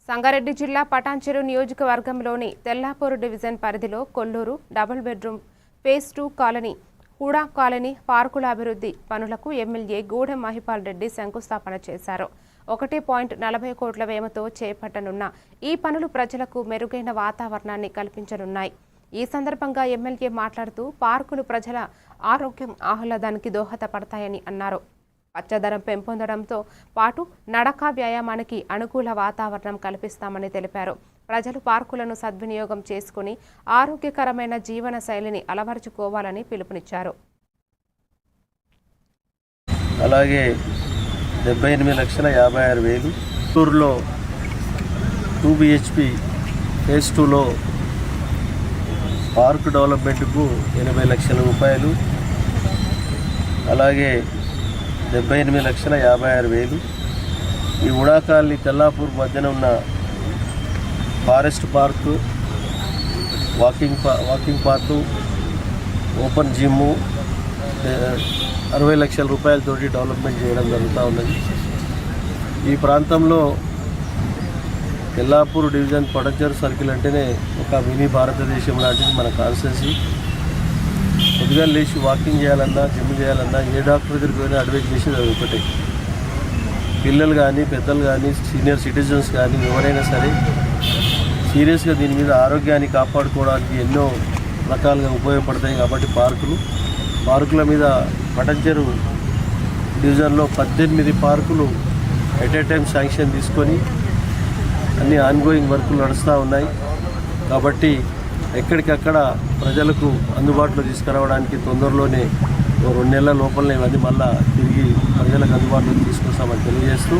సంగారెడ్డి జిల్లా పటాన్చెరు నియోజకవర్గంలోని తెల్లాపూర్ డివిజన్ పరిధిలో Kollur double bedroom phase 2 colony, HUDA colony పార్కుల అభివృద్ధి పనులకు ఎమ్మెల్యే గూడెం మహిపాల్ రెడ్డి శంకుస్థాపన చేశారు. 1.40 కోట్ల వ్యయంతో చేపట్టనున్న ఈ పనులు ప్రజలకు మెరుగైన వాతావరణాన్ని కల్పించనున్నాయి. ఈ సందర్భంగా ఎమ్మెల్యే మాట్లాడుతూ పార్కులు ప్రజల ఆరోగ్యం ఆహ్లాదానికి దోహదపడతాయని అన్నారు. పచ్చదనం పెంపొందడంతో పాటు నడక వ్యాయామానికి అనుకూల వాతావరణం కల్పిస్తామని తెలిపారు. ప్రజలు పార్కులను సద్వినియోగం చేసుకుని ఆరోగ్యకరమైన జీవన శైలిని అలవరుచుకోవాలని పిలుపునిచ్చారు. అలాగే 78,56,000 చిత్తూరులో 2 BHP ఫేజ్ 2లో పార్క్ డెవలప్మెంట్కు 80 లక్షల రూపాయలు, అలాగే 78,56,000 ఈ హుడా కాలనీ తెల్లాపూర్ మధ్యన ఉన్న forest park, walking park, open gym 60 లక్షల రూపాయలతోటి డెవలప్మెంట్ చేయడం జరుగుతూ ఉన్నది. ఈ ప్రాంతంలో తెల్లాపూర్ డివిజన్ పటాన్చెరు సర్కిల్ అంటేనే ఒక మినీ భారతదేశం లాంటిది మన కాన్స్టిట్యున్సీ. కొద్దిగా లేచి వాకింగ్ చేయాలన్నా, జిమ్ చేయాలన్నా ఏ డాక్టర్ దగ్గరికి పోయినా అడ్వైజ్ చేసేది అది ఒకటే. పిల్లలు కానీ, పెద్దలు కానీ, సీనియర్ సిటిజన్స్ కానీ ఎవరైనా సరే సీరియస్గా దీని మీద ఆరోగ్యాన్ని కాపాడుకోవడానికి ఎన్నో రకాలుగా ఉపయోగపడతాయి. కాబట్టి పార్కుల మీద పటాన్చెరు డివిజన్లో 18 పార్కులు ఎట్ ఏ టైం శాంక్షన్ తీసుకొని అన్ని ఆన్గోయింగ్ వర్కులు నడుస్తూ ఉన్నాయి. కాబట్టి ఎక్కడికక్కడ ప్రజలకు అందుబాటులో తీసుకురావడానికి తొందరలోనే 2 నెలల లోపలనే ఇవన్నీ మళ్ళీ తిరిగి ప్రజలకు అందుబాటులో తీసుకొస్తామని తెలియజేస్తూ